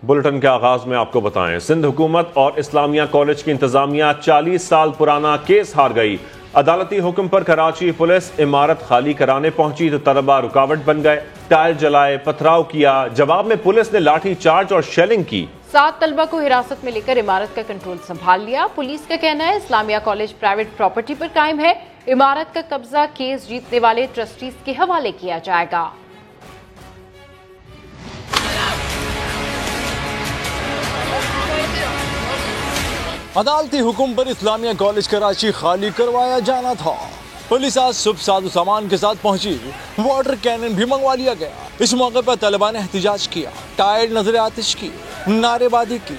Bulletin के आगाज में आपको बताएं, सिंध हुकूमत और इस्लामिया कॉलेज की इंतजामिया 40 साल पुराना केस हार गई। अदालती हुक्म पर कराची पुलिस इमारत खाली कराने पहुंची तो तलबा रुकावट बन गए, टायर जलाए, पथराव किया। जवाब में पुलिस ने लाठी चार्ज और शेलिंग की। 7 तलबा को हिरासत में लेकर इमारत का कंट्रोल संभाल लिया। पुलिस का कहना है इस्लामिया कॉलेज प्राइवेट प्रॉपर्टी पर कायम है। इमारत का कब्जा केस जीतने वाले ट्रस्टीज के हवाले किया जाएगा। अदालती हुक्म पर इस्लामिया कॉलेज कराची खाली करवाया जाना था। पुलिस आज सुबह साजो सामान के साथ पहुंची, वाटर कैनन भी मंगवा लिया गया। इस मौके पर तलबा ने एहतजाज किया, टायर नजर आतिश की, नारेबाजी की।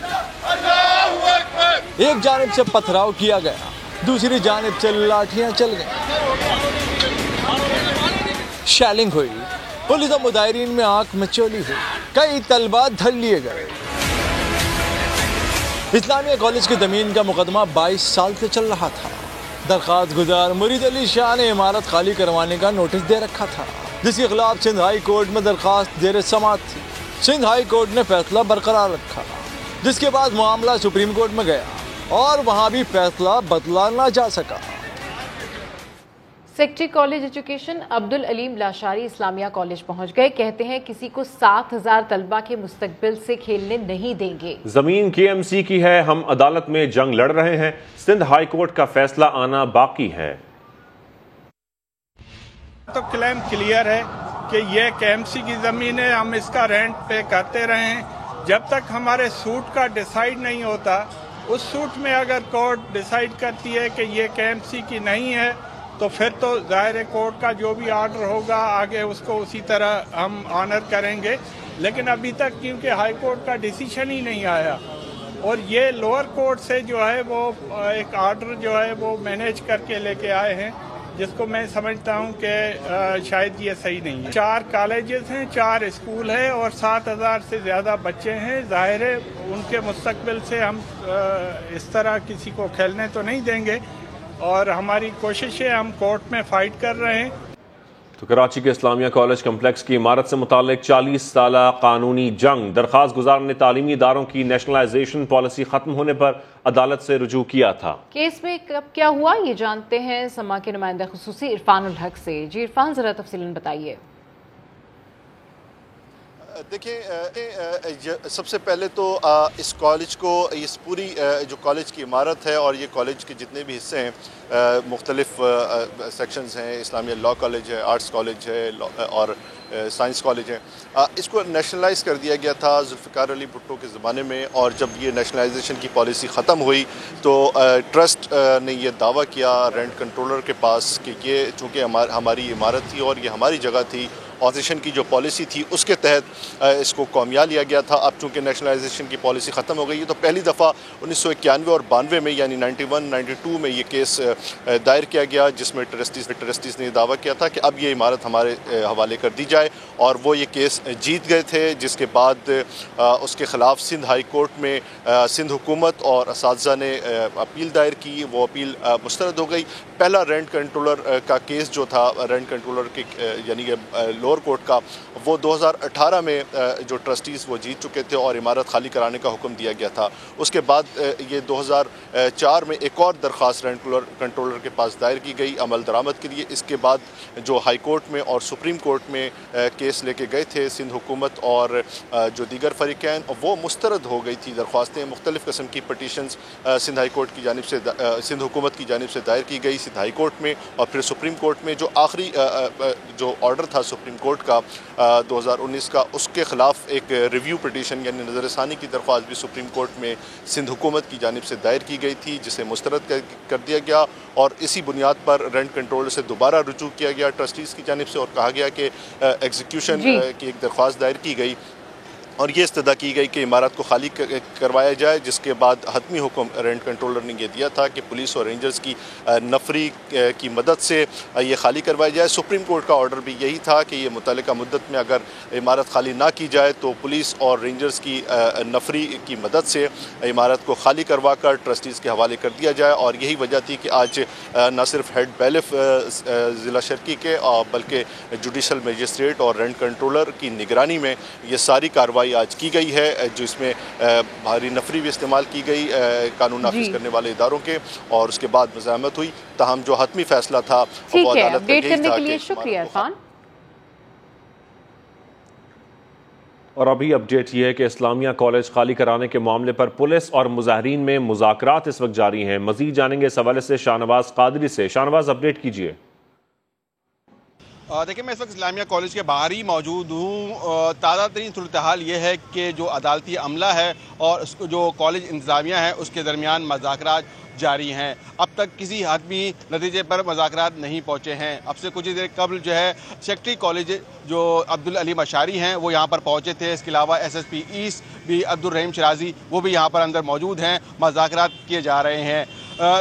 एक जानिब से पथराव किया गया, दूसरी जानिब से लाठियां चल गई, शैलिंग हुई। पुलिस और मुदायरीन में आंख मिचौली हुई, कई तलबा धर लिए गए। इस्लामिया कॉलेज की जमीन का मुकदमा 22 साल से चल रहा था। दरख्वास्त गुजार मुरीद अली शाह ने इमारत खाली करवाने का नोटिस दे रखा था, जिसके खिलाफ सिंध हाई कोर्ट में दरख्वास्त जेर समाअत थी। सिंध हाई कोर्ट ने फैसला बरकरार रखा, जिसके बाद मामला सुप्रीम कोर्ट में गया और वहां भी फैसला बदला ना जा सका। Secretary college education Abdul Aleem Lashari Islamia college पहुंच गए। कहते हैं किसी को 7000 तलबा के मुस्तकबिल से खेलने नहीं देंगे। जमीन KMC की है, हम अदालत में जंग लड़ रहे हैं। सिंध हाई कोर्ट का फैसला आना बाकी है। तो क्लेम क्लियर है कि ये KMC की जमीन है, हम इसका रेंट पे करते रहे। जब तक हमारे सूट का डिसाइड नहीं होता, उस सूट में अगर कोर्ट डिसाइड करती है कि ये KMC की नहीं है, तो फिर तो ज़ाहिर है कोर्ट का जो भी आर्डर होगा आगे उसको उसी तरह हम ऑनर करेंगे। लेकिन अभी तक क्योंकि हाई कोर्ट का डिसीजन ही नहीं आया और ये लोअर कोर्ट से जो है वो एक आर्डर जो है वो मैनेज करके लेके आए हैं, जिसको मैं समझता हूँ कि शायद ये सही नहीं है। 4 कॉलेजेस हैं, 4 स्कूल है और 7000 से ज़्यादा बच्चे हैं। ज़ाहिर है उनके मुस्तकबिल से हम इस तरह किसी को खेलने तो नहीं देंगे और हमारी कोशिश है, हम कोर्ट में फाइट कर रहे हैं। तो कराची के इस्लामिया कॉलेज कम्प्लेक्स की इमारत से मुताल्लिक 40 साल कानूनी जंग। दरख्वास्त गुजार ने तालीमी इदारों की नेशनलाइजेशन पॉलिसी खत्म होने पर अदालत से रुजू किया था। केस में कब क्या हुआ ये जानते हैं समा के नुमाइंदा खुसूसी इरफान उल हक से। जी इरफान, जरा तफसीलन बताइए। देखिए, सबसे पहले तो इस कॉलेज को, इस पूरी जो कॉलेज की इमारत है और ये कॉलेज के जितने भी हिस्से हैं, मुख्तलिफ सेक्शंस हैं, इस्लामिया लॉ कॉलेज है, आर्ट्स कॉलेज है और साइंस कॉलेज है, इसको नेशनलाइज कर दिया गया था जुल्फ़िकार अली भुट्टो के ज़माने में। और जब ये नेशनलाइजेशन की पॉलिसी ख़त्म हुई तो ट्रस्ट ने ये दावा किया रेंट कंट्रोलर के पास कि ये चूँकि हमारी इमारत थी और ये हमारी जगह थी, ऑर्गेनाइजेशन की जो पॉलिसी थी उसके तहत इसको कौमिया लिया गया था। अब चूँकि नेशनलाइजेशन की पॉलिसी ख़त्म हो गई है तो पहली दफ़ा 1991 और 92 में यानी 91-92 में ये केस दायर किया गया, जिसमें ट्रस्टीज़ ने दावा किया था कि अब ये इमारत हमारे हवाले कर दी जाए और वो ये केस जीत गए थे। जिसके बाद उसके ख़िलाफ़ सिंध हाई कोर्ट में सिंध हुकूमत और असातिज़ा ने अपील दायर की, वो अपील मुस्तरद हो गई। पहला रेंट कंट्रोलर का केस जो था, रेंट कंट्रोलर के यानी कि लोअर कोर्ट का, वो 2018 में जो ट्रस्टीज़ वो जीत चुके थे और इमारत खाली कराने का हुक्म दिया गया था। उसके बाद ये 2004 में एक और दरख्वास्त रेंट कंट्रोलर के पास दायर की गई अमल दरामद के लिए। इसके बाद जो हाई कोर्ट में और सुप्रीम कोर्ट में केस लेके गए थे सिंध हुकूमत और जो दीगर फरीकैन, वो मुस्तरद हो गई थी दरख्वास्तें। मुख्तलिफ़ किस्म की पटिशन्स सिंध हाई कोर्ट की जानिब से, सिंध हुकूमत की जानिब से दायर की गई सिंध हाई कोर्ट में और फिर सुप्रीम कोर्ट में। जो आखिरी जो ऑर्डर था सुप्रीम कोर्ट का 2019 का, उसके ख़िलाफ़ एक रिव्यू पटिशन यानी नज़रसानी की दरख्वास्त भी सुप्रीम कोर्ट में सिंध हुकूमत की जानिब से दायर की गई थी, जिसे मुस्तरद कर दिया गया और इसी बुनियाद पर रेंट कंट्रोलर से दोबारा रुजू किया गया ट्रस्टीज़ की जानिब से और कहा गया कि एग्जीक्यूशन की एक दरख्वास्त दायर की गई और ये इस्तदा की गई कि इमारत को खाली करवाया जाए। जिसके बाद हतमी हुक्म रेंट कंट्रोलर ने ये दिया था कि पुलिस और रेंजर्स की नफरी की मदद से ये खाली करवाया जाए। सुप्रीम कोर्ट का ऑर्डर भी यही था कि ये मुतल्लिका मुद्दत में अगर इमारत खाली ना की जाए तो पुलिस और रेंजर्स की नफरी की मदद से इमारत को खाली करवा कर ट्रस्टीज़ के हवाले कर दिया जाए। और यही वजह थी कि आज न सिर्फ हेड बैलिफ ज़िला शर्की के बल्कि जुडिशल मजिस्ट्रेट और रेंट कंट्रोलर की निगरानी में ये सारी कार्रवाई कार्रवाई आज की गई है, जो इसमें भारी नफरी भी इस्तेमाल की गई कानून नाफिज करने वाले इदारों के, और उसके बाद मज़ाहमत हुई। ताहम जो हतमी फैसला था वो अदालत का यही था कि शुक्रिया इरफान। और अभी अपडेट ये है कि इस्लामिया कॉलेज खाली कराने के मामले पर पुलिस और मुजाहरीन में मुज़ाकरात इस वक्त जारी हैं। मजीद जानेंगे इस हवाले से शाहनवाज कादरी से। शाहनवाज, अपडेट कीजिए। देखिए, मैं इस वक्त इस्लामिया कॉलेज के बाहर ही मौजूद हूँ। ताज़ा तरीन सूरत हाल ये है कि जो अदालती अमला है और जो कॉलेज इंतज़ामिया है उसके दरमियान मुज़ाकरात जारी हैं। अब तक किसी हतमी नतीजे पर मुज़ाकरात नहीं पहुँचे हैं। अब से कुछ ही देर कबल जो है सेक्रेटरी कॉलेज जो अब्दुल अली मशारी हैं वो यहाँ पर पहुँचे थे। इसके अलावा SSP ईस्ट भी अब्दुल रहीम शराजी वो भी यहाँ पर अंदर मौजूद हैं। मुज़ाकरात किए जा रहे हैं।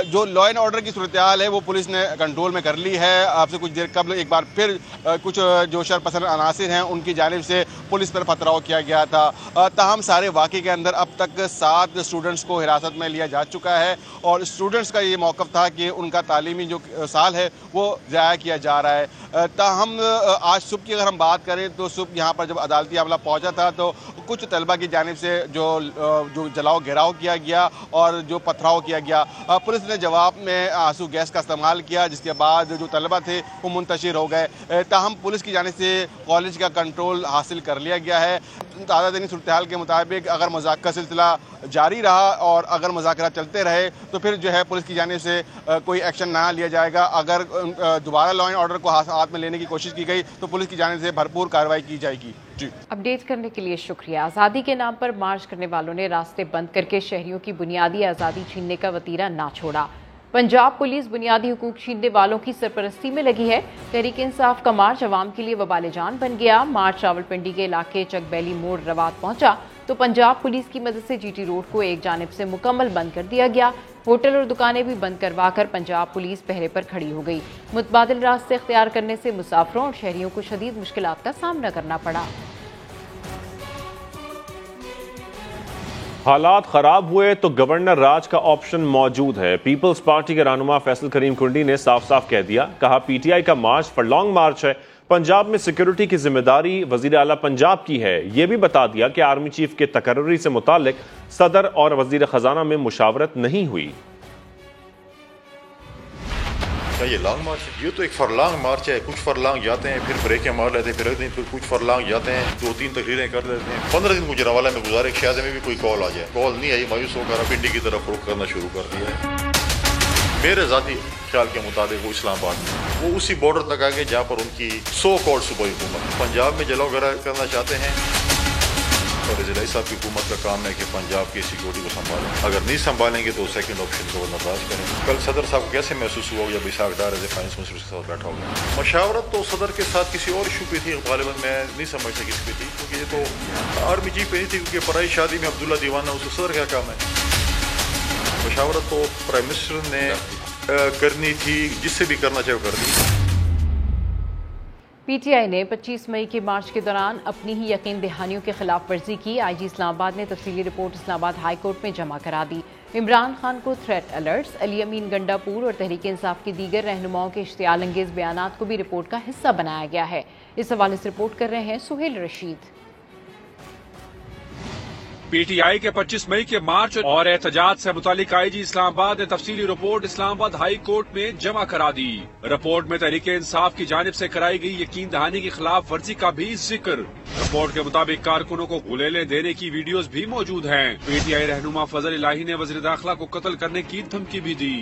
जो लॉ एंड ऑर्डर की सूरत हाल है वो पुलिस ने कंट्रोल में कर ली है। आपसे कुछ देर कबल एक बार फिर कुछ जो शरपसंद अनासिर हैं उनकी जानिब से पुलिस पर पथराव किया गया था। ताहम सारे वाक़े के अंदर अब तक 7 स्टूडेंट्स को हिरासत में लिया जा चुका है और स्टूडेंट्स का ये मौक़िफ़ था कि उनका तालीमी जो साल है वो ज़ाया किया जा रहा है। ताहम आज सुबह की अगर हम बात करें तो सुबह यहाँ पर जब अदालती अमला पहुँचा था तो कुछ तलबा की जानिब से जो जलाओ घेराव किया गया और जो पथराव किया गया, पुलिस ने जवाब में आंसू गैस का इस्तेमाल किया, जिसके बाद जो तलबा थे वो मुंतशिर हो गए। ताहम पुलिस की जानिब से कॉलेज का कंट्रोल हासिल कर लिया गया है। ताज़ा तरीन सूरत हाल के मुताबिक अगर मुज़ाकरा का सिलसिला जारी रहा और अगर मुज़ाकरा चलते रहे तो फिर जो है पुलिस की जानिब से कोई एक्शन ना लिया जाएगा। अगर दोबारा लॉ एंड ऑर्डर को हाथ में लेने की कोशिश की गई तो पुलिस की जानिब से भरपूर कार्रवाई की जाएगी। जी, अपडेट करने के लिए शुक्रिया। आज़ादी के नाम पर मार्च करने वालों ने रास्ते बंद करके शहरियों की बुनियादी आज़ादी छीनने का वतीरा ना छोड़ा। पंजाब पुलिस बुनियादी हुकूक छीनने वालों की सरपरस्ती में लगी है। तहरीक इंसाफ का मार्च अवाम के लिए वबाले जान बन गया। मार्च रावलपिंडी के इलाके चकबैली मोड़ रवात पहुंचा तो पंजाब पुलिस की मदद से GT रोड को एक जानिब से मुकम्मल बंद कर दिया गया। होटल और दुकानें भी बंद करवाकर पंजाब पुलिस पहरे पर खड़ी हो गई। मुतबादिल रास्ते इख्तियार करने से मुसाफिरों और शहरियों को शदीद मुश्किलात का सामना करना पड़ा। हालात खराब हुए तो गवर्नर राज का ऑप्शन मौजूद है। पीपल्स पार्टी के रहनुमा फैसल करीम कुंडी ने साफ साफ कह दिया, कहा PTI का मार्च फरलॉन्ग मार्च है। पंजाब में सिक्योरिटी की जिम्मेदारी वजीर आला पंजाब की है। यह भी बता दिया कि आर्मी चीफ के तकर्री से मुतालिक सदर और वजीर खजाना में मुशावरत नहीं हुई। ये लॉन्ग मार्च है, ये तो एक फरलॉन्ग मार्च है। कुछ फरलॉन्ग जाते हैं, फिर ब्रेकें मार लेते हैं, फिर अगले दिन फिर कुछ फरलॉन्ग जाते हैं, 2-3 तकरीरें कर लेते हैं। 15 दिन गुजरावाला में गुजारे, शायद में भी कोई कॉल आ जाए। कॉल नहीं आई, मायूस होकर पिंडी की तरफ रुख करना शुरू कर दिया है। मेरे ज़ाती ख्याल के मुताबिक वो इस्लामाबाद में वो उसी बॉर्डर तक आ गए जहाँ पर उनकी 100 करोड़ सूबाई हुकूमत पंजाब में जलाओ करना चाहते हैं। और ज़िला साहब की हुकूमत का काम है कि पंजाब की सिक्योरिटी को संभालें। अगर नहीं संभालेंगे तो सेकंड ऑप्शन को नजराज करेंगे। कल सदर साहब को कैसे महसूस हुआ जब Ishaq Dar as a finance minister के साथ बैठा होगा। मशावरत तो सदर के साथ किसी और इशू पे थी, गालिबन मैं नहीं समझता किस पे थी, क्योंकि ये तो आर्मी चीफ पे नहीं थी, क्योंकि पराई शादी में अब्दुल्ला दीवाना उसको सदर क्या काम है। मशावरत तो प्राइम मिनिस्टर ने करनी थी, जिससे भी करना चाहे कर दी। PTI ने 25 मई के मार्च के दौरान अपनी ही यकीन दहानियों की खिलाफ वर्जी की। IG इस्लामाबाद ने तफसीली रिपोर्ट इस्लामाबाद हाई कोर्ट में जमा करा दी। इमरान खान को थ्रेट अलर्ट्स, अली अमीन गंडापुर और तहरीक इंसाफ की दीगर रहनुमाओं के इश्तियाल अंगेज बयानात को भी रिपोर्ट का हिस्सा बनाया गया है। इस हवाले से रिपोर्ट कर रहे हैं सुहेल रशीद। PTI के 25 मई के मार्च और एहतजाज से मुतालिक IG इस्लामाबाद ने तफसीली रिपोर्ट इस्लामाबाद हाई कोर्ट में जमा करा दी। रिपोर्ट में तहरीक इंसाफ की जानिब से कराई गई यकीन दहानी की खिलाफ वर्जी का भी जिक्र। रिपोर्ट के मुताबिक कारकुनों को गुलेले देने की वीडियोस भी मौजूद हैं। PTI रहनुमा फजल इलाही ने वज़ीर दाखिला को कत्ल करने की धमकी भी दी।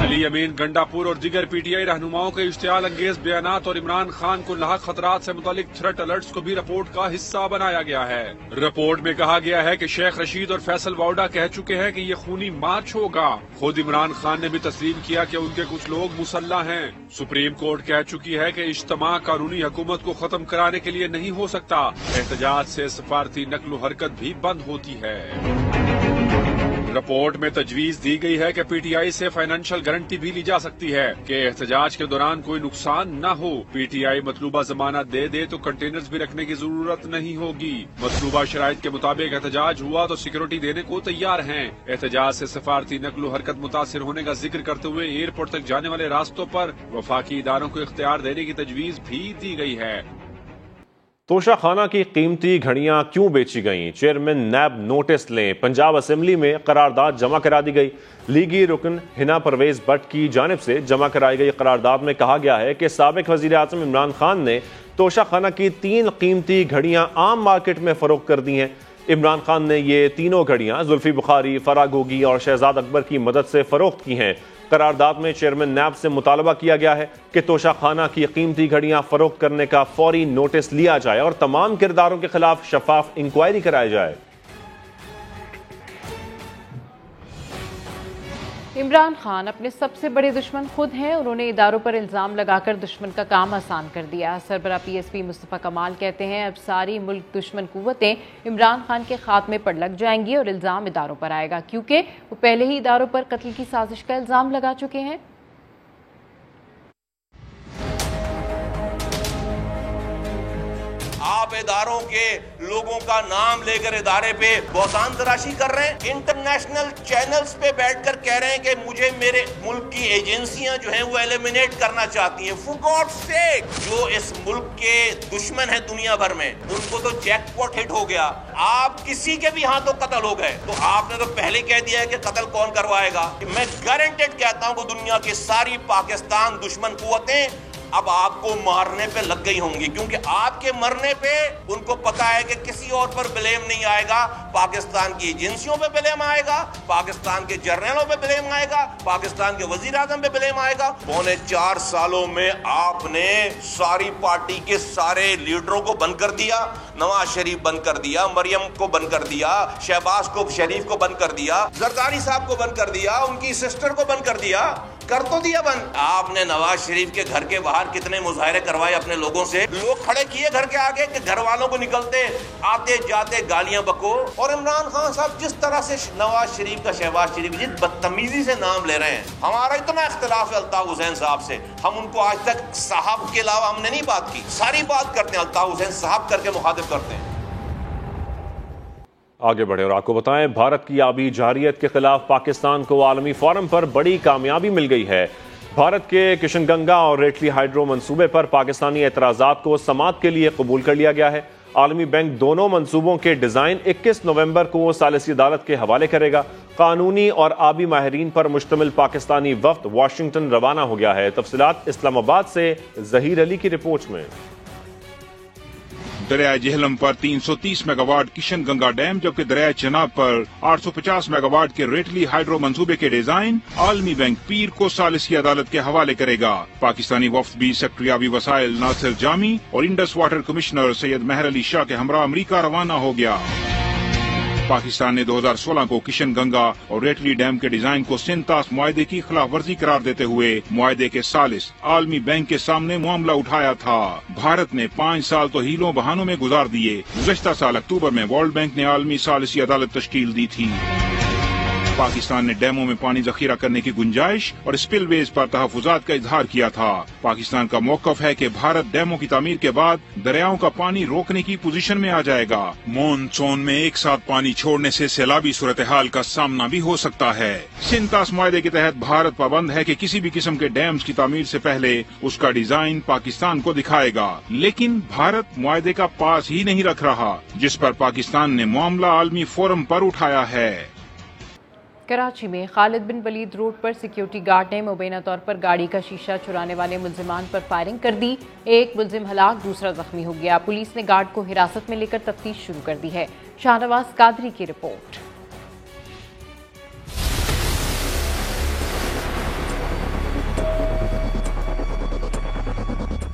अली अमीन गंडापुर और दीगर PTI रहनुमाओं के इश्तियाल अंगेज बयानात और इमरान खान को लाहक खतरात से मुतालिक थ्रेट अलर्ट्स को भी रिपोर्ट का हिस्सा बनाया गया है। रिपोर्ट में कहा गया है कि शेख रशीद और फैसल वाउडा कह चुके हैं कि ये खूनी मार्च होगा। खुद इमरान खान ने भी तस्लीम किया कि उनके कुछ लोग मुसल्ला हैं। सुप्रीम कोर्ट कह चुकी है कि इज्तिमा कानूनी हुकूमत को खत्म कराने के लिए नहीं हो सकता। एहतजाज से सफारती नकलो हरकत भी बंद होती है। रिपोर्ट में तजवीज दी गई है कि PTI से फाइनेंशियल गारंटी भी ली जा सकती है कि एहतजाज के दौरान कोई नुकसान न हो। PTI मतलूबा जमानत दे तो कंटेनर्स भी रखने की जरूरत नहीं होगी। मतलूबा शराइत के मुताबिक एहतजाज हुआ तो सिक्योरिटी देने को तैयार हैं। एहतजाज से सफारती नकलो हरकत मुतासिर होने का जिक्र करते हुए एयरपोर्ट तक जाने वाले रास्तों पर वफाकी इदारों को इख्तियार देने की तजवीज भी दी गई है। तोशा खाना की कीमती घड़ियां क्यों बेची गईं? चेयरमैन नैब नोटिस लें। पंजाब असेंबली में करारदाद जमा करा दी गई। लीगी रुकन हिना परवेज भट्ट की जानिब से जमा कराई गई करारदाद में कहा गया है कि साबिक वजीर आज़म इमरान खान ने तोशा खाना की 3 कीमती घड़ियां आम मार्केट में फरोख्त कर दी हैं। इमरान खान ने ये तीनों घड़ियां जुल्फी बुखारी, फराह गोगी और शहजाद अकबर की मदद से फरोख्त की हैं। करारदाद में चेयरमैन नैब से मुतालबा किया गया है कि तोशा खाना की कीमती घड़ियां फरोख्त करने का फौरी नोटिस लिया जाए और तमाम किरदारों के खिलाफ शफाफ इंक्वायरी कराई जाए। इमरान खान अपने सबसे बड़े दुश्मन खुद हैं। उन्होंने इदारों पर इल्ज़ाम लगाकर दुश्मन का काम आसान कर दिया। सरबराह PSP मुस्तफ़ा कमाल कहते हैं अब सारी मुल्क दुश्मन कुव्वतें इमरान खान के खात्मे पर लग जाएंगी और इल्ज़ाम इदारों पर आएगा, क्योंकि वो पहले ही इदारों पर कत्ल की साजिश का इल्ज़ाम लगा चुके हैं। आप इदारों के लोगों का नाम लेकर इदारे पे बहतान तराशी कर रहे हैं। इंटरनेशनल चैनल्स पे बैठकर कह रहे हैं कि मुझे मेरे मुल्क की एजेंसियां जो हैं वो एलिमिनेट करना चाहती हैं। फॉर गॉड्स सेक, जो इस मुल्क के दुश्मन हैं दुनिया भर में, उनको तो जैकपॉट हिट हो गया। आप किसी के भी हाथों कत्ल हो गए तो आपने तो पहले कह दिया है कि कत्ल कौन करवाएगा। मैं गारंटेड कहता हूं कि दुनिया की सारी पाकिस्तान दुश्मन कुव्वतें अब आपको मारने पे लग गई होंगी, क्योंकि आपके मरने पे उनको पता है कि किसी और पर ब्लेम नहीं आएगा। पाकिस्तान की एजेंसियों पे ब्लेम आएगा, पाकिस्तान के जर्नलों पे ब्लेम आएगा, पाकिस्तान के वजीर आजम पे ब्लेम आएगा। 4.25 सालों में आपने सारी पार्टी के सारे लीडरों को बंद कर दिया। नवाज शरीफ बंद कर दिया, मरियम को बंद कर दिया, शहबाज को शरीफ को बंद कर दिया, जरदारी साहब को बंद कर दिया, उनकी सिस्टर को बंद कर दिया, कर तो दिया बंद। आपने नवाज शरीफ के घर के बाहर कितने मुजाहरे करवाए अपने लोगों से, लोग खड़े किए घर के आगे कि घर वालों को निकलते आते जाते गालियां बको। और इमरान खान साहब जिस तरह से नवाज शरीफ का शहबाज शरीफ जिस बदतमीजी से नाम ले रहे हैं, हमारा इतना इख्तिलाफ है अल्ताफ हुसैन साहब से, हम उनको आज तक साहब के अलावा हमने नहीं बात की। सारी बात करते हैं अल्ताफ हुसैन साहब करके मुखातिब करते हैं। आगे बढ़े और आपको बताएं, भारत की आबी जारियत के खिलाफ पाकिस्तान को आलमी फोरम पर बड़ी कामयाबी मिल गई है। भारत के किशनगंगा और रेटली हाइड्रो मंसूबे पर पाकिस्तानी एतराज़ात को समाअत के लिए कबूल कर लिया गया है। आलमी बैंक दोनों मंसूबों के डिज़ाइन 21 नवंबर को सालिसी अदालत के हवाले करेगा। कानूनी और आबी माहिरीन पर मुश्तमिल पाकिस्तानी वफ्द वाशिंगटन रवाना हो गया है। तफसीलात इस्लामाबाद से जहीर अली की रिपोर्ट में। दरिया जेहलम पर 330 मेगावाट किशनगंगा डैम, जबकि दरिया चनाब पर 850 मेगावाट के रेटली हाइड्रो मंसूबे के डिजाइन आलमी बैंक पीर को सालिसी अदालत के हवाले करेगा। पाकिस्तानी वफ्द भी सेक्रेटरी आबी वसाइल नासिर जामी और इंडस वाटर कमिश्नर सैयद महर अली शाह के हमरा अमरीका रवाना हो गया। पाकिस्तान ने 2016 को किशनगंगा और रेटली डैम के डिजाइन को सिंतास मुआहदे की खिलाफ वर्जी करार देते हुए मुआहदे के सालिस आलमी बैंक के सामने मामला उठाया था। भारत ने 5 साल तो हीलों बहानों में गुजार दिए। गुज़श्ता साल अक्टूबर में वर्ल्ड बैंक ने आलमी सालिसी अदालत तश्कील दी थी। पाकिस्तान ने डैमों में पानी जखीरा करने की गुंजाइश और स्पिलवेज पर तहफुजात का इजहार किया था। पाकिस्तान का मौकफ है कि भारत डैमों की तामीर के बाद दरियाओं का पानी रोकने की पोजीशन में आ जाएगा। मॉनसून में एक साथ पानी छोड़ने से सैलाबी सूरत हाल का सामना भी हो सकता है। सिंतास मुआहदे के तहत भारत पाबंद है कि किसी भी किस्म के डैम्स की तामीर से पहले उसका डिजाइन पाकिस्तान को दिखाएगा, लेकिन भारत मुआहदे का पास ही नहीं रख रहा, जिस पर पाकिस्तान ने मामला आलमी फोरम पर उठाया है। कराची में खालिद बिन वलीद रोड पर सिक्योरिटी गार्ड ने मुबैना तौर पर गाड़ी का शीशा चुराने वाले मुल्जिमान पर फायरिंग कर दी। एक मुल्जिम हलाक, दूसरा जख्मी हो गया। पुलिस ने गार्ड को हिरासत में लेकर तफ्तीश शुरू कर दी है। शाहनवाज कादरी की रिपोर्ट।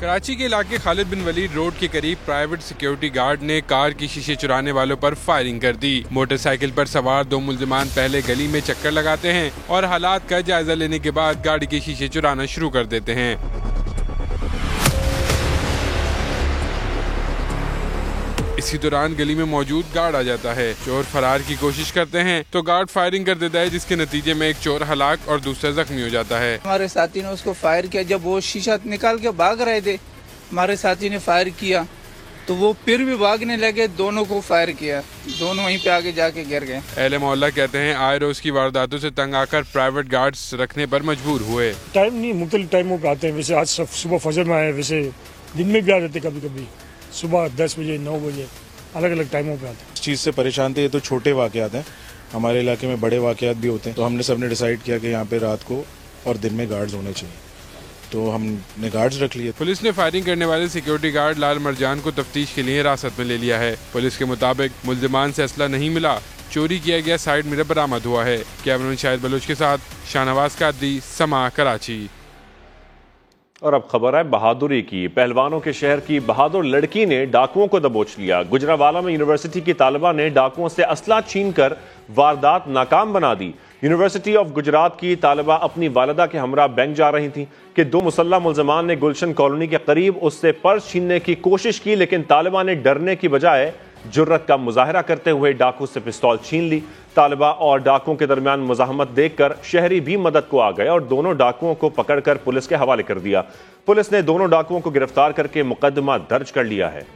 कराची के इलाके खालिद बिन वलीद रोड के करीब प्राइवेट सिक्योरिटी गार्ड ने कार की शीशे चुराने वालों पर फायरिंग कर दी। मोटरसाइकिल पर सवार 2 मुल्जिमान पहले गली में चक्कर लगाते हैं और हालात का जायजा लेने के बाद गाड़ी के शीशे चुराना शुरू कर देते हैं। इसी दौरान गली में मौजूद गार्ड आ जाता है। चोर फरार की कोशिश करते हैं तो गार्ड फायरिंग कर देता है, जिसके नतीजे में एक चोर हलाक और दूसरा जख्मी हो जाता है। हमारे साथी ने उसको फायर किया। जब वो शीशा निकाल के भाग रहे थे, हमारे साथी ने फायर किया तो वो फिर भी भागने लगे, दोनों को फायर किया, दोनों वहीं पे आगे जाके गिर गए। अहले मोहल्ला कहते हैं आए रोज की वारदातों से तंग आकर प्राइवेट गार्ड्स रखने पर मजबूर हुए। टाइम नहीं, मुख्तलिफ टाइमों पे आते हैं। वैसे आज सुबह फजर में आए, वैसे दिन में भी आ जाते कभी कभी। सुबह 10 बजे 9 बजे अलग अलग टाइमों पे आते हैं। इस चीज़ से परेशान थे। ये तो छोटे वाक़यात हैं, हमारे इलाके में बड़े वाक़यात भी होते हैं। तो हमने सबने डिसाइड किया कि यहाँ पे रात को और दिन में गार्ड्स होने चाहिए, तो हमने गार्ड्स रख लिए। पुलिस ने फायरिंग करने वाले सिक्योरिटी गार्ड लाल मरजान को तफ्तीश के लिए हिरासत में ले लिया है। पुलिस के मुताबिक मुल्जिमान से असला नहीं मिला, चोरी किया गया साइड मिरर बरामद हुआ है। कैमरामैन शाहिद बलोच के साथ शाहनवाज कादरी, समा, कराची। और अब खबर है बहादुरी की। पहलवानों के शहर की बहादुर लड़की ने डाकुओं को दबोच लिया। गुजरांवाला में यूनिवर्सिटी की तालिबा ने डाकुओं से असला छीनकर वारदात नाकाम बना दी। यूनिवर्सिटी ऑफ गुजरात की तालिबा अपनी वालिदा के हमरा बैंक जा रही थी कि 2 मुसल्लह मुल्ज़िमान ने गुलशन कॉलोनी के करीब उससे पर्स छीनने की कोशिश की, लेकिन तालिबा ने डरने की बजाय जुर्रत का मुजाहरा करते हुए डाकू से पिस्तौल छीन ली। तालिबा और डाकुओं के दरमियान मुजाहमत देखकर शहरी भी मदद को आ गए और दोनों डाकुओं को पकड़कर पुलिस के हवाले कर दिया। पुलिस ने दोनों डाकुओं को गिरफ्तार करके मुकदमा दर्ज कर लिया है।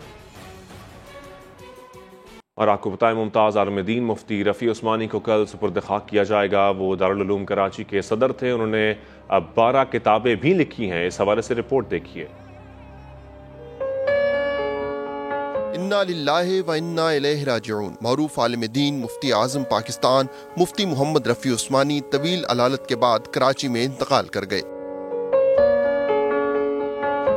और आपको बताएं, मुमताज आलमदीन मुफ्ती रफ़ी उस्मानी को कल सुपुर्द खाक किया जाएगा। वो दारुल उलूम कराची के सदर थे। उन्होंने अब 12 किताबें भी लिखी हैं। इस हवाले से रिपोर्ट देखिए। इन्ना लिल्लाहि व इन्ना इलैहि राजिऊन। मरूफ आलिम दीन मुफ्ती आज़म पाकिस्तान मुफ्ती मोहम्मद रफ़ी उस्मानी तवील अलालत के बाद कराची में इंतकाल कर गए।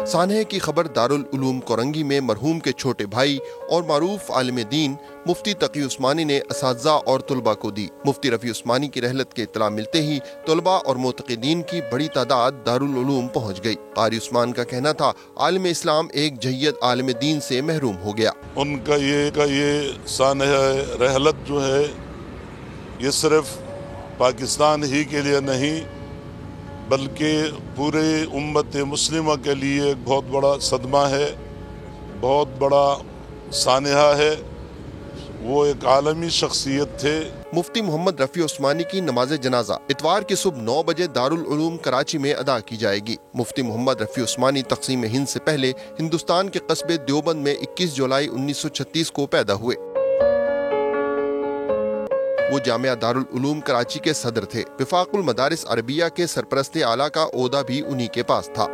सानहे की खबर दारुल उलूम कोरंगी में मरहूम के छोटे भाई और मारूफ आलिम दीन मुफ्ती तकी उस्मानी ने असातिज़ा और तुलबा को दी। मुफ्ती रफ़ी उस्मानी की रहलत के इत्तला मिलते ही तुलबा और मोतक़िदीन की बड़ी तादाद दारुल उलूम पहुँच गई। कारी उस्मान का कहना था आलिम इस्लाम एक जय्यद आलिम दीन से महरूम हो गया। उनका ये सानहे रहलत जो है ये सिर्फ पाकिस्तान ही के लिए नहीं बल्कि पूरे उम्मत मुस्लिमा के लिए एक बहुत बड़ा सदमा है, बहुत बड़ा सानहा है। वो एक आलमी शख्सियत थे। मुफ्ती मोहम्मद रफ़ी उस्मानी की नमाज जनाजा इतवार की सुबह 9 बजे दारुल उलूम कराची में अदा की जाएगी। मुफ्ती मोहम्मद रफ़ी उस्मानी तक़सीम हिंद से पहले हिंदुस्तान के कस्बे देवबंद में 21 जुलाई 1936 को पैदा हुए। वो जामिया दारुल उलूम कराची के सदर थे। विफाकुल मदारिस अरबिया के सरपरस्ते आला का ओहदा भी उन्हीं के पास था।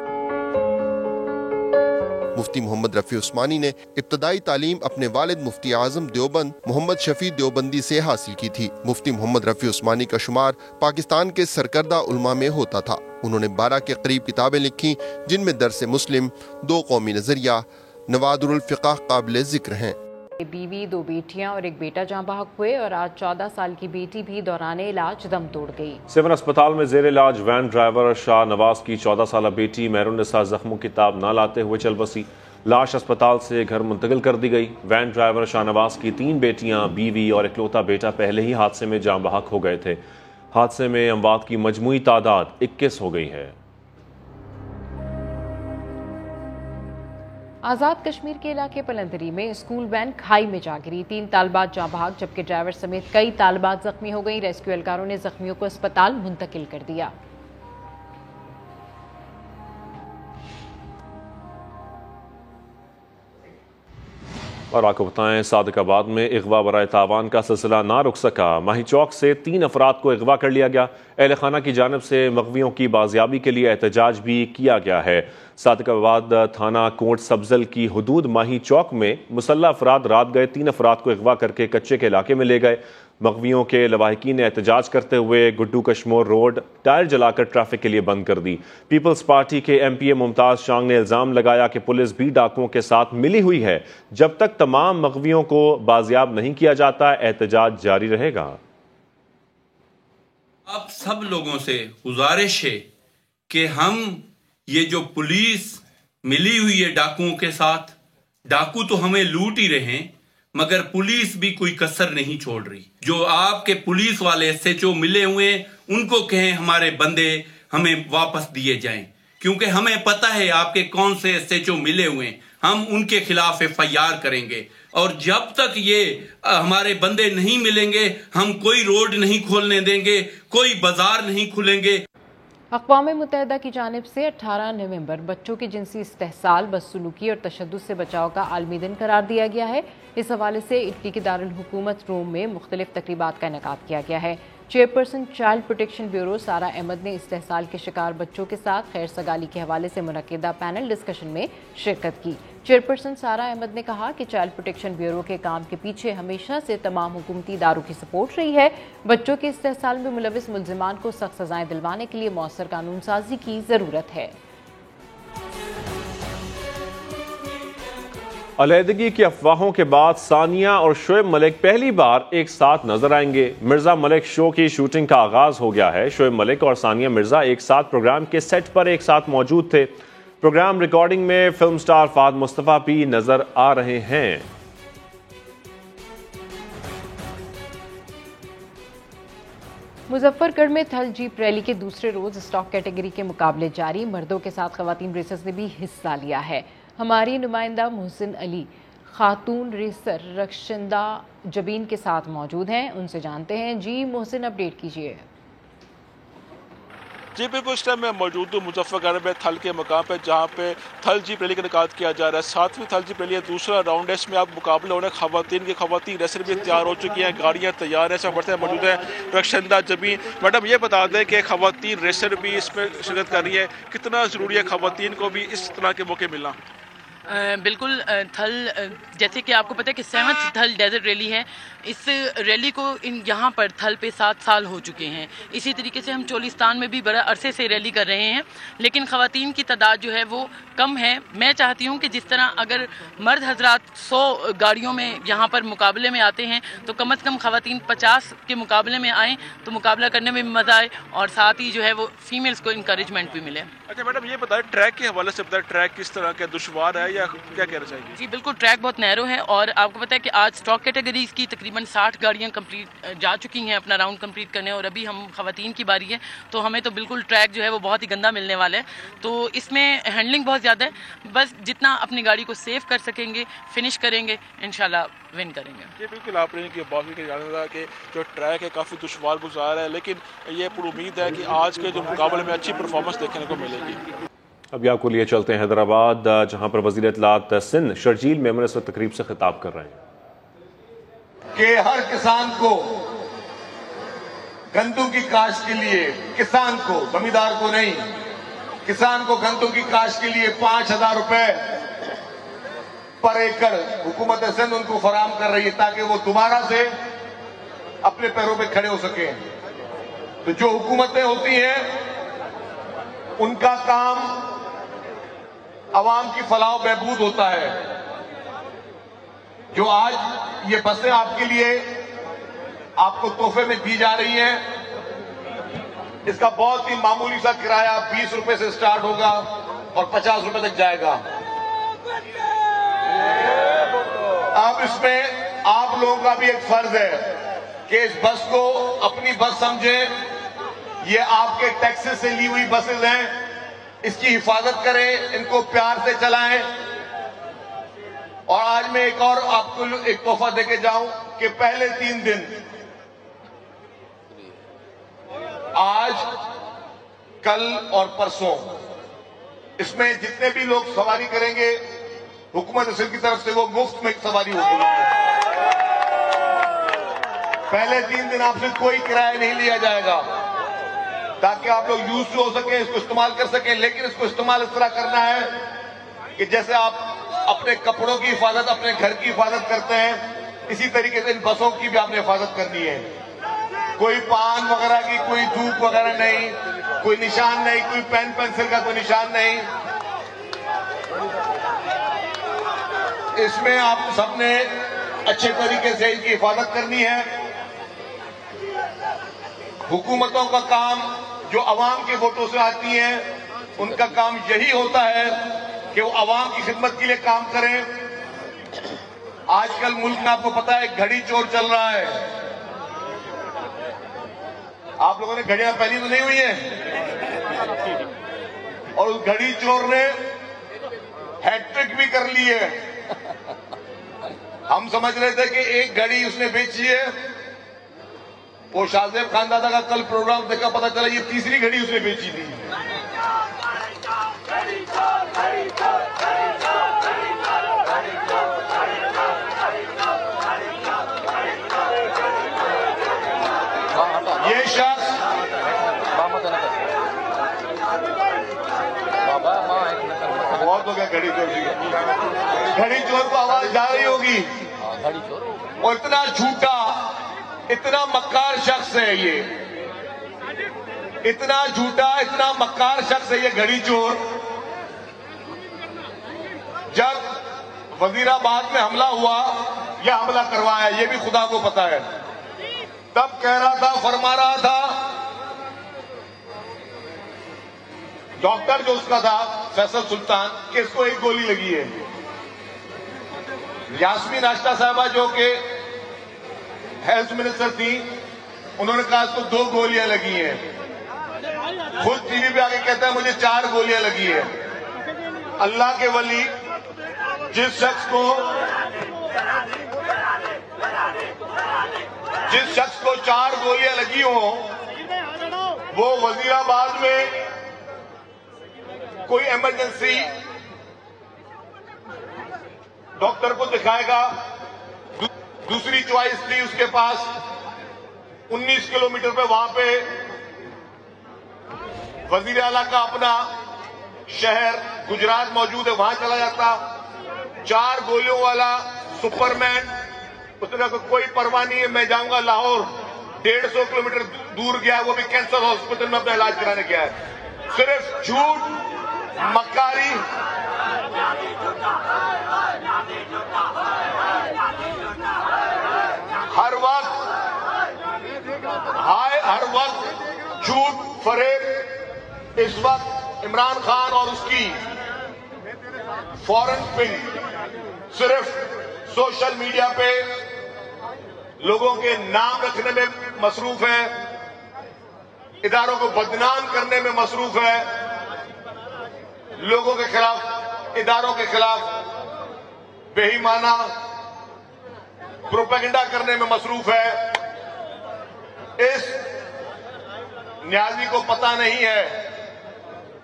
मुफ्ती मोहम्मद रफ़ी उस्मानी ने इब्तदाई तालीम अपने वालिद मुफ्ती आज़म देवबंद मोहम्मद शफी देवबंदी से हासिल की थी। मुफ्ती मोहम्मद रफ़ी उस्मानी का शुमार पाकिस्तान के सरकर्दा उलमा में होता था। उन्होंने 12 के करीब किताबें लिखी, जिनमें दरस मुस्लिम, 2 कौमी नजरिया, नवादुरुल फ़िक़ह काबिल जिक्र हैं। बीवी, 2 बेटियां और 1 बेटा जहां बहक हुए और आज 14 साल की बेटी भी दौरान इलाज दम तोड़ गई। सिवन अस्पताल में जेर इलाज वैन ड्राइवर शाह नवाज की 14 साल बेटी मेहरुन्निसा जख्मों की ताब न लाते हुए चल बसी। लाश अस्पताल से घर मुंतकिल कर दी गई। वैन ड्राइवर शाह नवाज की 3 बेटियां, बीवी और इकलौता बेटा पहले ही हादसे में जाँ बहक हो गए थे। हादसे में अमवात की मजमूई तादाद 21 हो गई है। आज़ाद कश्मीर के इलाके पलंदरी में स्कूल वैन खाई में जा गिरी। 3 तालिबात जाँ बहक जबकि ड्राइवर समेत कई तालिबात जख्मी हो गई। रेस्क्यू एहलकारों ने जख्मियों को अस्पताल मुंतकिल कर दिया। और आपको बताएं, सादिकाबाद में अगवा बराए तावान का सिलसिला ना रुक सका। माही चौक से 3 अफराद को अगवा कर लिया गया। अहल खाना की जानिब से मगवियों की बाजियाबी के लिए एहतजाज भी किया गया है। सादिकाबाद थाना कोट सब्जल की हदूद माही चौक में मुसल्लह अफराद रात गए 3 अफराद को अगवा करके कच्चे के इलाके में ले गए। मगवियों के लवाहिकीन ने एहतजाज करते हुए गुड्डू कश्मोर रोड टायर जलाकर ट्रैफिक के लिए बंद कर दी। पीपल्स पार्टी के MPA मुमताज शांग ने इल्जाम लगाया कि पुलिस भी डाकुओं के साथ मिली हुई है। जब तक तमाम मगवियों को बाजियाब नहीं किया जाता, एहतजाज जारी रहेगा। अब सब लोगों से गुजारिश है कि हम ये जो पुलिस मिली हुई है डाकुओं के साथ, डाकू तो हमें लूट ही रहे हैं मगर पुलिस भी कोई कसर नहीं छोड़ रही। जो आपके पुलिस वाले SHO मिले हुए उनको कहें हमारे बंदे हमें वापस दिए जाएं, क्योंकि हमें पता है आपके कौन से SHO मिले हुए हैं। हम उनके खिलाफ FIR करेंगे और जब तक ये हमारे बंदे नहीं मिलेंगे हम कोई रोड नहीं खोलने देंगे, कोई बाजार नहीं खुलेंगे। अक़वाम मुत्तहिदा की जानिब से 18 नवंबर बच्चों की जिनसी इस्तेहसाल, बदसलूकी और तशद्दुद से बचाव का आलमी दिन करार दिया गया है। इस हवाले से इटली के दारुल हुकूमत रोम में मुख्तलिफ तकरीबात का इनेकाद किया गया है। चेयरपर्सन चाइल्ड प्रोटेक्शन ब्यूरो सारा अहमद ने इस्तेहसाल के शिकार बच्चों के साथ खैर सगाली के हवाले से मुनक्किदा पैनल डिस्कशन में शिरकत की। चेयरपर्सन सारा अहमद ने कहा कि चाइल्ड प्रोटेक्शन ब्यूरो के काम के पीछे हमेशा से तमाम हुकूमती इदारों की सपोर्ट रही है। बच्चों के इस्तेहसाल में मुलविस मुल्जिमान को सख्त सजाएं दिलवाने के लिए मौसर कानून साजी की जरूरत है। अलहदगी की अफवाहों के बाद सानिया और शोएब मलिक पहली बार एक साथ नजर आएंगे। मिर्जा मलिक शो की शूटिंग का आगाज हो गया है। शोएब मलिक और सानिया मिर्जा एक साथ प्रोग्राम के सेट पर एक साथ मौजूद थे। प्रोग्राम रिकॉर्डिंग में फिल्म स्टार फाद मुस्तफा भी नजर आ रहे हैं। मुजफ्फरगढ़ में थल जीप रैली के दूसरे रोज स्टॉक कैटेगरी के मुकाबले जारी। मर्दों के साथ खवातीन रेसर्स ने भी हिस्सा लिया है। हमारी नुमाइंदा मोहसिन अली खातून रेसर रक्षंदा जबीन के साथ मौजूद हैं, उनसे जानते हैं। जी मोहसिन, अपडेट कीजिए। जी बिल्कुल, इस टाइम मैं मौजूद हूँ मुजफ्फरगढ़ में थल के मकाम पे, जहाँ पे थल जीप रैली का इनेकाद किया जा रहा है। 7वीं थल जीप रैली है, दूसरा राउंड है। इसमें आप मुकाबले होने खवातीन रेसर भी तैयार हो चुकी हैं, गाड़ियाँ तैयार हैं। सब बढ़ते मौजूद है रक्षंदा जबीन। मैडम ये बता दें कि खवातीन रेसर भी इसमें शिरकत कर रही है, कितना ज़रूरी है खवातीन को भी इस तरह के मौके मिलना? बिल्कुल, थल जैसे कि आपको पता है कि 7th थल डेजर्ट रैली है। इस रैली को यहाँ पर थल पे 7 साल हो चुके हैं। इसी तरीके से हम चोलिस्तान में भी बड़ा अरसे से रैली कर रहे हैं, लेकिन ख़वातीन की तादाद जो है वो कम है। मैं चाहती हूँ कि जिस तरह अगर मर्द हजरात 100 गाड़ियों में यहाँ पर मुकाबले में आते हैं तो कम से कम ख़वातीन 50 के मुकाबले में आएँ तो मुकाबला करने में भी मज़ा आए और साथ ही जो है वो फीमेल्स को इंकरेजमेंट भी मिले। अच्छा मैडम, ये बताएं ट्रैक के हवाले से बताएं, ट्रैक किस तरह का दुश्वार है या क्या कहना चाहिए? जी बिल्कुल, ट्रैक बहुत नैरो है और आपको पता है कि आज स्टॉक कैटेगरीज की तकरीबन 60 गाड़ियां कंप्लीट जा चुकी हैं अपना राउंड कंप्लीट करने, और अभी हम खवातीन की बारी है तो हमें तो बिल्कुल ट्रैक जो है वो बहुत ही गंदा मिलने वाला है। तो इसमें हैंडलिंग बहुत ज़्यादा है, बस जितना अपनी गाड़ी को सेव कर सकेंगे फिनिश करेंगे, इंशाल्लाह विन करेंगे। ये बिल्कुल आपने की बाकी के जाना था कि जो ट्रैक है काफ़ी दुश्वार गुजार है, लेकिन ये पूरी उम्मीद है कि आज के जो मुकाबले में अच्छी परफॉर्मेंस देखने को मिलेगी। अभी आपको लिए चलते हैं हैदराबाद, जहां पर वज़ीर इत्तलात सिंध शर्जील मेमन इस वक्त तकरीब से खिताब कर रहे हैं कि हर किसान को गंदम की काश्त के लिए, किसान को, जमींदार को नहीं, किसान को गंदम की काश्त के लिए 5,000 रुपए पर एकड़ हुकूमत सिंध उनको फराहम कर रही है ताकि वो दोबारा से अपने पैरों पे खड़े हो सके। तो जो हुकूमतें होती हैं उनका काम अवाम की फलाह बहबूद होता है। जो आज ये बसें आपके लिए आपको तोहफे में दी जा रही हैं, इसका बहुत ही मामूली सा किराया 20 रुपए से स्टार्ट होगा और 50 रुपए तक जाएगा। अब इसमें आप लोगों का भी एक फर्ज है कि इस बस को अपनी बस समझें। ये आपके टैक्सेस से ली हुई बसेस हैं, इसकी हिफाजत करें, इनको प्यार से चलाएं। और आज मैं एक और आपको एक तोहफा देके जाऊं कि पहले 3 दिन, आज, कल और परसों, इसमें जितने भी लोग सवारी करेंगे हुकूमत सिंध की तरफ से वो मुफ्त में सवारी होगी। पहले 3 दिन आपसे कोई किराया नहीं लिया जाएगा ताकि आप लोग यूज हो सके, इसको इस्तेमाल कर सकें। लेकिन इसको इस्तेमाल इस तरह करना है कि जैसे आप अपने कपड़ों की हिफाजत, अपने घर की हिफाजत करते हैं, इसी तरीके से इन बसों की भी आपने हिफाजत करनी है। कोई पान वगैरह की कोई धूप वगैरह नहीं, कोई निशान नहीं, कोई पेन पेंसिल का कोई निशान नहीं। इसमें आप सबने अच्छे तरीके से इनकी हिफाजत करनी है। हुकूमतों का काम जो अवाम के वोटों से आती हैं, उनका काम यही होता है कि वो अवाम की खिदमत के लिए काम करें। आजकल मुल्क में आपको पता है घड़ी चोर चल रहा है। आप लोगों ने घड़ियां पहनी तो नहीं हुई है, और उस घड़ी चोर ने हैट्रिक भी कर ली है। हम समझ रहे थे कि एक घड़ी उसने बेची है, वो शाहजेब खानदादा का कल प्रोग्राम देखा, पता चला ये तीसरी घड़ी उसने बेची थी। ये शख्स बहुत हो गया घड़ी चोर को आवाज जा रही होगी। और इतना झूठा, इतना मक्कार शख्स है ये, इतना झूठा, इतना मक्कार शख्स है ये घड़ी चोर। जब वजीराबाद में हमला हुआ या हमला करवाया ये भी खुदा को पता है, तब कह रहा था, फरमा रहा था, डॉक्टर जो उसका था फैसल सुल्तान, कि इसको एक गोली लगी है। यास्मीन आश्ता साहबा जो कि हेल्थ मिनिस्टर थी, उन्होंने कहा इसको 2 गोलियां लगी हैं। खुद टीवी पे आके कहता है मुझे 4 गोलियां लगी है। अल्लाह के वली जिस शख्स को 4 गोलियां लगी हो, वो वजीराबाद में कोई इमरजेंसी डॉक्टर को दिखाएगा। दूसरी चॉइस थी उसके पास 19 किलोमीटर पे, वहां पे वजीर आला का अपना शहर गुजरात मौजूद है, वहां चला जाता। 4 गोलियों वाला सुपरमैन, उसने कहा कोई परवाह नहीं है, मैं जाऊंगा लाहौर, 150 किलोमीटर दूर गया, वो भी कैंसर हॉस्पिटल में अपना इलाज कराने गया है। सिर्फ झूठ, मक्कारी, हर वक्त झूठ, फरेब। इस वक्त इमरान खान और उसकी फॉरेन पिंग सिर्फ सोशल मीडिया पे लोगों के नाम रखने में मसरूफ है, इदारों को बदनाम करने में मसरूफ है, लोगों के खिलाफ, इदारों के खिलाफ बेईमाना प्रोपेगेंडा करने में मसरूफ है। इस न्याजी को पता नहीं है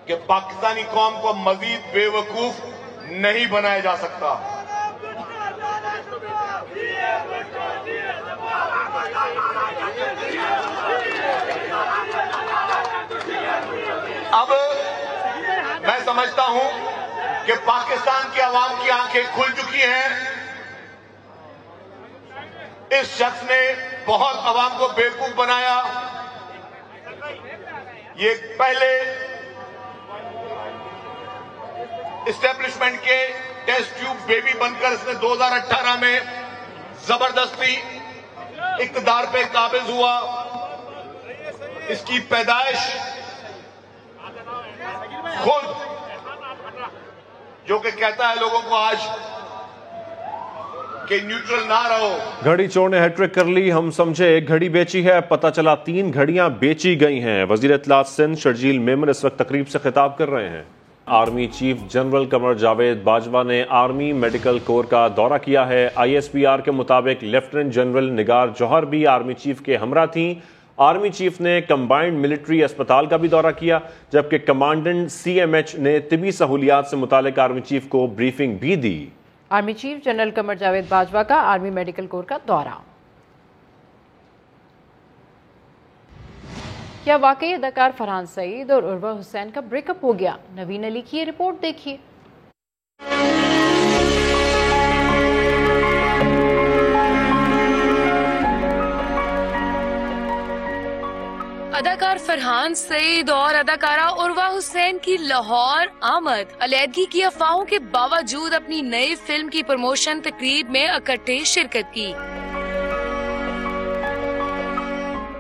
कि पाकिस्तानी कौम को मजीद बेवकूफ नहीं बनाया जा सकता। अब मैं समझता हूं कि पाकिस्तान की आवाम की आंखें खुल चुकी हैं। इस शख्स ने बहुत आवाम को बेवकूफ बनाया। ये पहले एस्टेब्लिशमेंट के टेस्ट ट्यूब बेबी बनकर इसने 2018 में जबरदस्ती इक्तदार पे काबिज हुआ। इसकी पैदाइश खुद जो कि कहता है लोगों को आज कि न्यूट्रल ना रहो। घड़ी चोर ने हैट्रिक कर ली, हम समझे एक घड़ी बेची है, पता चला 3 घड़ियां बेची गई हैं। वजीर इत्तलात सिंध शर्जील मेमन इस वक्त तकरीब से खिताब कर रहे हैं। Army chief general Qamar Javed Bajwa ने आर्मी मेडिकल कोर का दौरा किया है। ISPR के मुताबिक लेफ्टिनेंट जनरल निगार जौहर भी आर्मी चीफ के हमरा थीं। आर्मी चीफ ने कंबाइंड मिलिट्री अस्पताल का भी दौरा किया, जबकि कमांडेंट CMH ने तिबी सहूलियात से मुतालिक आर्मी चीफ को ब्रीफिंग भी दी। Army chief general Qamar Javed Bajwa का आर्मी मेडिकल कोर का दौरा। क्या वाकई अदाकार फरहान सईद और उर्वा हुसैन का ब्रेकअप हो गया? नवीन अली की ये रिपोर्ट देखिए। अदाकार फरहान सईद और अदाकारा उर्वा हुसैन की लाहौर आमद। अलैदगी की अफवाहों के बावजूद अपनी नई फिल्म की प्रमोशन तकरीब में इकट्ठे शिरकत की।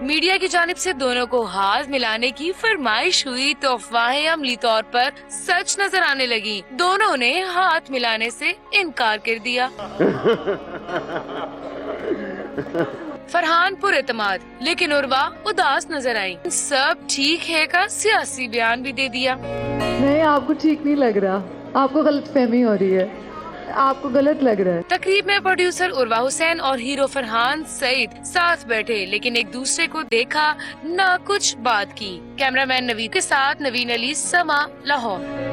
मीडिया की जानिब से दोनों को हाथ मिलाने की फरमाइश हुई तो अफवाहें अमली तौर पर सच नजर आने लगी। दोनों ने हाथ मिलाने से इनकार कर दिया। फरहान पुरएतमाद, लेकिन उर्वा उदास नजर आई। सब ठीक है का सियासी बयान भी दे दिया। नहीं, आपको ठीक नहीं लग रहा, आपको गलतफहमी हो रही है, आपको गलत लग रहा है। तकरीब में प्रोड्यूसर उर्वा हुसैन और हीरो फरहान सईद साथ बैठे, लेकिन एक दूसरे को देखा न कुछ बात की। कैमरामैन नवीद के साथ नवीन अली, समा, लाहौर।